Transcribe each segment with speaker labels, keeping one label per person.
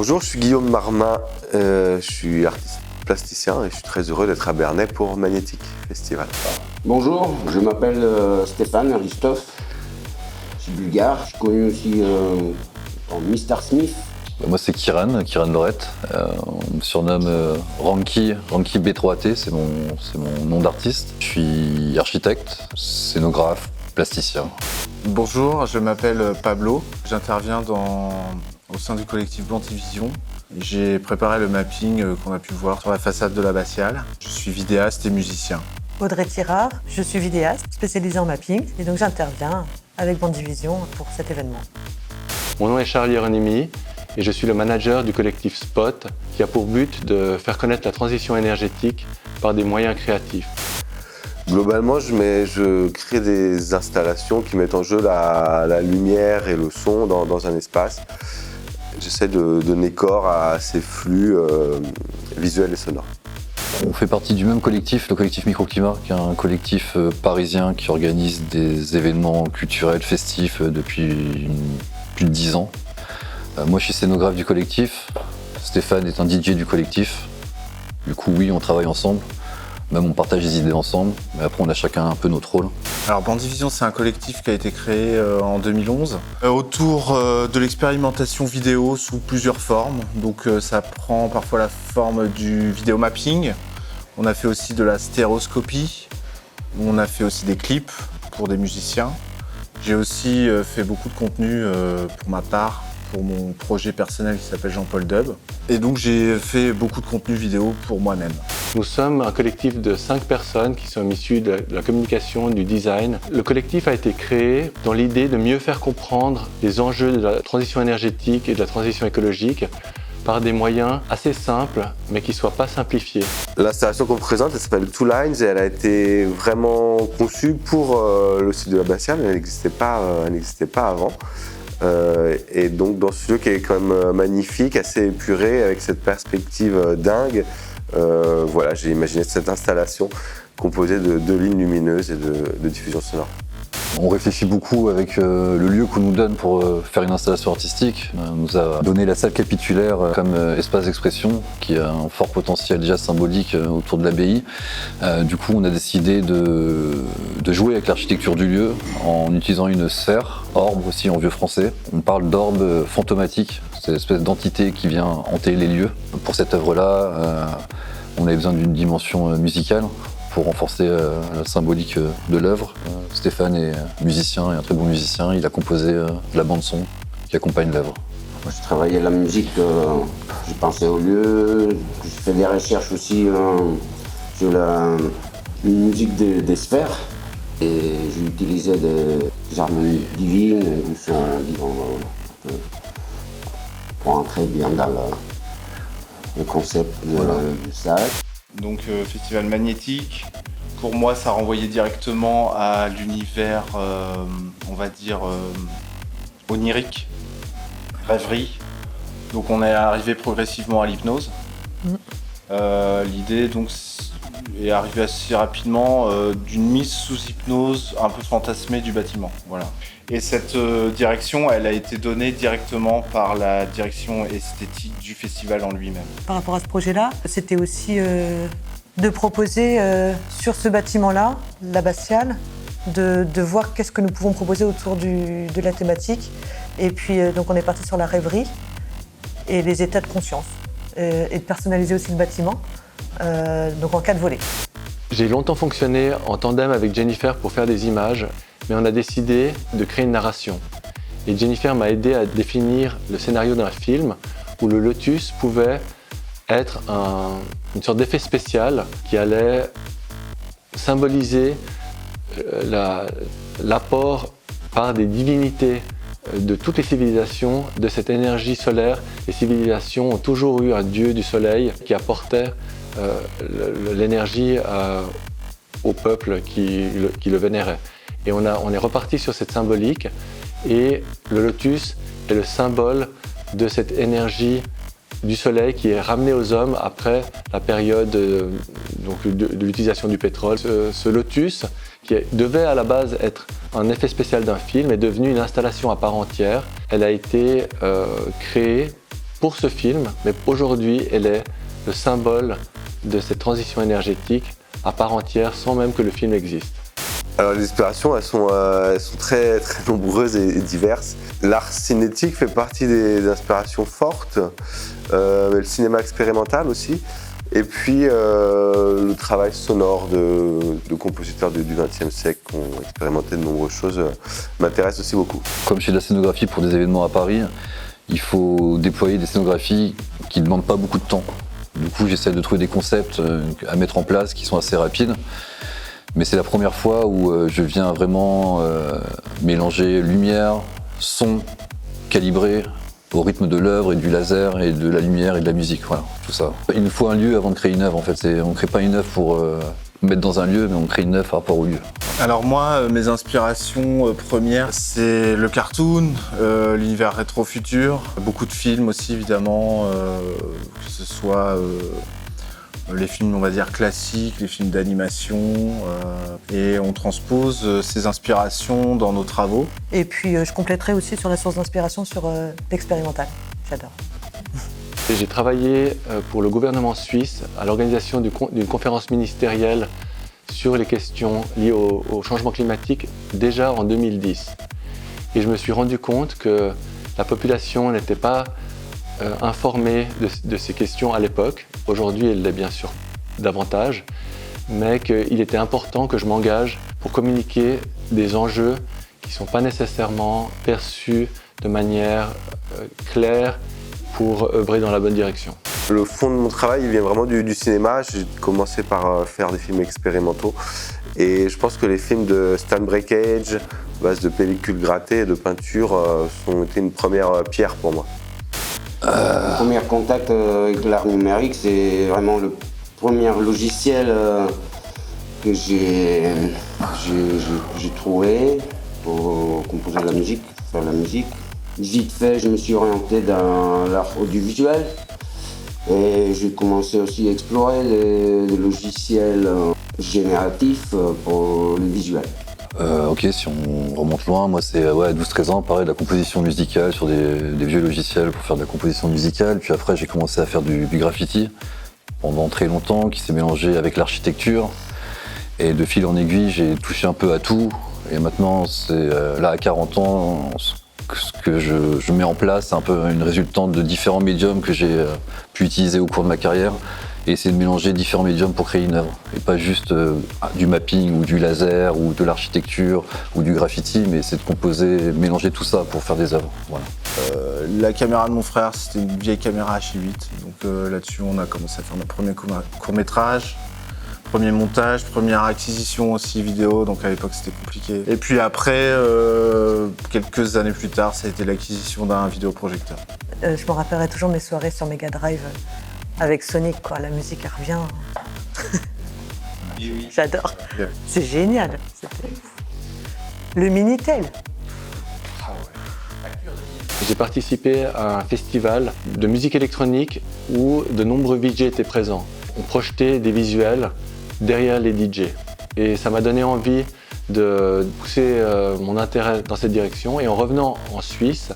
Speaker 1: Bonjour, je suis Guillaume Marmin, je suis artiste plasticien et je suis très heureux d'être à Bernay pour Magnétique Festival.
Speaker 2: Bonjour, je m'appelle Stéphane Ristov, je suis bulgare, je suis connu aussi en Mr Smith.
Speaker 3: Moi c'est Kiran Lorette, on me surnomme Ranky B3T, c'est mon nom d'artiste. Je suis architecte, scénographe, plasticien.
Speaker 4: Bonjour, je m'appelle Pablo, j'interviens au sein du collectif Bandivision. J'ai préparé le mapping qu'on a pu voir sur la façade de l'abbatiale. Je suis vidéaste et musicien.
Speaker 5: Audrey Tirard, je suis vidéaste spécialisée en mapping et donc j'interviens avec Bandivision pour cet événement.
Speaker 6: Mon nom est Charlie Hieronymi et je suis le manager du collectif Spot qui a pour but de faire connaître la transition énergétique par des moyens créatifs.
Speaker 1: Globalement, je crée des installations qui mettent en jeu la lumière et le son dans un espace. J'essaie de donner corps à ces flux visuels et sonores.
Speaker 3: On fait partie du même collectif, le collectif Microclimat, qui est un collectif parisien qui organise des événements culturels, festifs depuis plus de 10 ans. Moi je suis scénographe du collectif, Stéphane est un DJ du collectif. Du coup oui, on travaille ensemble. Même on partage des idées ensemble, mais après on a chacun un peu notre rôle.
Speaker 4: Alors Bandivision, c'est un collectif qui a été créé en 2011 autour de l'expérimentation vidéo sous plusieurs formes. Donc ça prend parfois la forme du vidéomapping. On a fait aussi de la stéréoscopie. On a fait aussi des clips pour des musiciens. J'ai aussi fait beaucoup de contenu pour ma part, pour mon projet personnel qui s'appelle Jean-Paul Dub. Et donc j'ai fait beaucoup de contenu vidéo pour moi-même.
Speaker 6: Nous sommes un collectif de 5 personnes qui sont issues de la communication, du design. Le collectif a été créé dans l'idée de mieux faire comprendre les enjeux de la transition énergétique et de la transition écologique par des moyens assez simples, mais qui ne soient pas simplifiés.
Speaker 1: L'installation qu'on présente, elle s'appelle Two Lines et elle a été vraiment conçue pour le site de l'abbatiale, elle n'existait pas avant. Et donc dans ce lieu qui est quand même magnifique, assez épuré, avec cette perspective dingue, voilà, j'ai imaginé cette installation composée de 2 lignes lumineuses et de diffusion sonore.
Speaker 3: On réfléchit beaucoup avec le lieu qu'on nous donne pour faire une installation artistique. On nous a donné la salle capitulaire comme espace d'expression, qui a un fort potentiel déjà symbolique autour de l'abbaye. Du coup, on a décidé de jouer avec l'architecture du lieu en utilisant une sphère, orbe aussi en vieux français. On parle d'orbe fantomatique, c'est l'espèce d'entité qui vient hanter les lieux. Pour cette œuvre-là, on avait besoin d'une dimension musicale pour renforcer la symbolique de l'œuvre. Stéphane est musicien et un très bon musicien, il a composé la bande-son qui accompagne l'œuvre.
Speaker 2: Moi, je travaillais la musique, j'ai pensé au lieu, j'ai fait des recherches aussi sur la musique des sphères et j'ai utilisé des harmonies divines, qui sont, disons, pour entrer bien dans le concept de ça.
Speaker 4: Donc festival magnétique, pour moi ça renvoyait directement à l'univers, on va dire, onirique, rêverie. Donc on est arrivé progressivement à l'hypnose. L'idée donc est arrivée assez rapidement d'une mise sous hypnose un peu fantasmée du bâtiment. Voilà. Et cette direction, elle a été donnée directement par la direction esthétique du festival en lui-même.
Speaker 5: Par rapport à ce projet-là, c'était aussi de proposer sur ce bâtiment-là, l'abbatiale, de voir qu'est-ce que nous pouvons proposer autour de la thématique. Et puis donc on est parti sur la rêverie et les états de conscience. Et de personnaliser aussi le bâtiment, donc en 4 volets.
Speaker 6: J'ai longtemps fonctionné en tandem avec Jennifer pour faire des images, mais on a décidé de créer une narration. Et Jennifer m'a aidé à définir le scénario d'un film où le lotus pouvait être une sorte d'effet spécial qui allait symboliser l'apport par des divinités de toutes les civilisations de cette énergie solaire. Les civilisations ont toujours eu un dieu du soleil qui apportait l'énergie au peuple qui le vénérait. Et on est reparti sur cette symbolique et le lotus est le symbole de cette énergie du soleil qui est ramenée aux hommes après la période de l'utilisation du pétrole. Ce lotus, qui devait à la base être un effet spécial d'un film, est devenu une installation à part entière. Elle a été créée pour ce film, mais aujourd'hui, elle est le symbole de cette transition énergétique à part entière, sans même que le film existe.
Speaker 1: Alors les inspirations, elles sont très, très nombreuses et diverses. L'art cinétique fait partie des inspirations fortes, mais le cinéma expérimental aussi. Et puis le travail sonore de compositeurs du XXe siècle qui ont expérimenté de nombreuses choses m'intéresse aussi beaucoup.
Speaker 3: Comme je fais de la scénographie pour des événements à Paris, il faut déployer des scénographies qui ne demandent pas beaucoup de temps. Du coup, j'essaie de trouver des concepts à mettre en place qui sont assez rapides. Mais c'est la première fois où je viens vraiment mélanger lumière, son, calibré au rythme de l'œuvre et du laser et de la lumière et de la musique, voilà, tout ça. Il nous faut un lieu avant de créer une œuvre en fait. On ne crée pas une œuvre pour mettre dans un lieu, mais on crée une œuvre par rapport au lieu.
Speaker 4: Alors moi, mes inspirations premières, c'est le cartoon, l'univers rétro-futur, beaucoup de films aussi évidemment, que ce soit les films, on va dire, classiques, les films d'animation, et on transpose ces inspirations dans nos travaux.
Speaker 5: Et puis je compléterai aussi sur la source d'inspiration sur l'expérimental. J'adore.
Speaker 6: J'ai travaillé pour le gouvernement suisse à l'organisation d'une conférence ministérielle sur les questions liées au changement climatique déjà en 2010. Et je me suis rendu compte que la population n'était pas informée de ces questions à l'époque. Aujourd'hui, elle l'est bien sûr davantage, mais qu'il était important que je m'engage pour communiquer des enjeux qui ne sont pas nécessairement perçus de manière claire pour œuvrer dans la bonne direction.
Speaker 1: Le fond de mon travail, il vient vraiment du cinéma. J'ai commencé par faire des films expérimentaux. Et je pense que les films de Stan Brakhage, à base de pellicules grattées et de peinture, ont été une première pierre pour moi.
Speaker 2: Le premier contact avec l'art numérique, c'est vraiment le premier logiciel que j'ai trouvé pour composer de la musique, faire de la musique. Vite fait, je me suis orienté dans l'art audiovisuel et j'ai commencé aussi à explorer les logiciels génératifs pour le visuel.
Speaker 3: Ok, si on remonte loin, moi c'est à 12-13 ans, pareil, de la composition musicale sur des vieux logiciels pour faire de la composition musicale. Puis après j'ai commencé à faire du graffiti pendant très longtemps, qui s'est mélangé avec l'architecture. Et de fil en aiguille, j'ai touché un peu à tout. Et maintenant, c'est là à 40 ans, ce que je mets en place, c'est un peu une résultante de différents médiums que j'ai pu utiliser au cours de ma carrière. Et essayer de mélanger différents médiums pour créer une œuvre. Et pas juste du mapping ou du laser ou de l'architecture ou du graffiti, mais c'est de composer, mélanger tout ça pour faire des œuvres. Voilà.
Speaker 4: La caméra de mon frère, c'était une vieille caméra H8. Donc là-dessus, on a commencé à faire notre premier court-métrage, premier montage, première acquisition aussi vidéo. Donc à l'époque, c'était compliqué. Et puis après, quelques années plus tard, ça a été l'acquisition d'un vidéoprojecteur.
Speaker 5: Je me rappellerai toujours mes soirées sur Mega Drive. Avec Sonic, quoi, la musique elle revient. J'adore. C'est génial. Le Minitel.
Speaker 6: J'ai participé à un festival de musique électronique où de nombreux VJ étaient présents. On projetait des visuels derrière les DJ. Et ça m'a donné envie de pousser mon intérêt dans cette direction. Et en revenant en Suisse,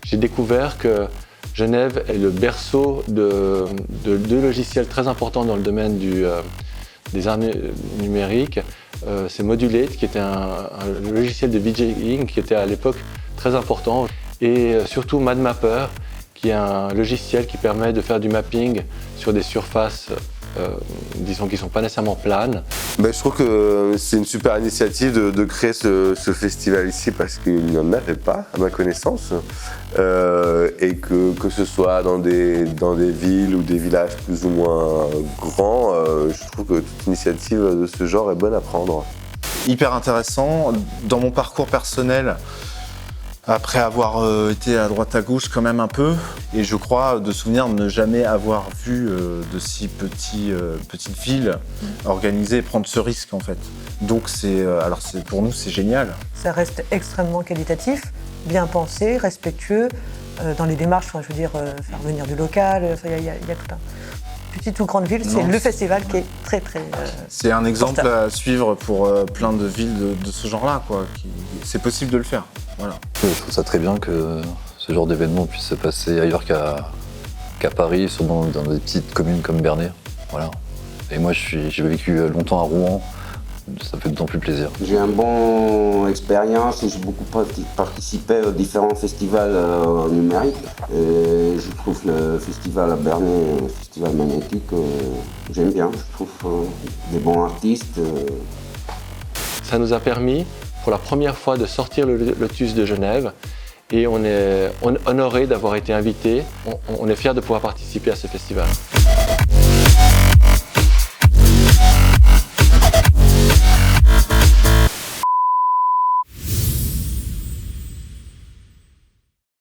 Speaker 6: j'ai découvert que Genève est le berceau de deux logiciels très importants dans le domaine des arts numériques. C'est Modulate, qui était un logiciel de VJing qui était à l'époque très important. Et surtout MadMapper, qui est un logiciel qui permet de faire du mapping sur des surfaces disons qui ne sont pas nécessairement planes.
Speaker 1: Je trouve que c'est une super initiative de créer ce festival ici parce qu'il n'y en avait pas à ma connaissance et que ce soit dans des villes ou des villages plus ou moins grands, je trouve que toute initiative de ce genre est bonne à prendre.
Speaker 4: Hyper intéressant. Dans mon parcours personnel, après avoir été à droite à gauche quand même un peu, et je crois de souvenir ne jamais avoir vu de si petites villes organiser et prendre ce risque en fait. Donc pour nous c'est génial.
Speaker 5: Ça reste extrêmement qualitatif, bien pensé, respectueux, dans les démarches, je veux dire, faire venir du local, il y a tout un... Petite ou grande ville, c'est le festival qui est très très...
Speaker 4: c'est un exemple à suivre pour plein de villes de ce genre-là, quoi. C'est possible de le faire, voilà.
Speaker 3: Je trouve ça très bien que ce genre d'événement puisse se passer ailleurs qu'à qu'à Paris, soit dans des petites communes comme Bernay. Voilà. Et moi, j'ai vécu longtemps à Rouen, ça me fait d'autant plus plaisir.
Speaker 2: J'ai une bonne expérience et j'ai beaucoup participé aux différents festivals numériques. Et je trouve le festival à Bernay, un festival magnétique, j'aime bien. Je trouve des bons artistes.
Speaker 6: Ça nous a permis, pour la première fois, de sortir le Lotus de Genève. Et on est honoré d'avoir été invité. On est fiers de pouvoir participer à ce festival.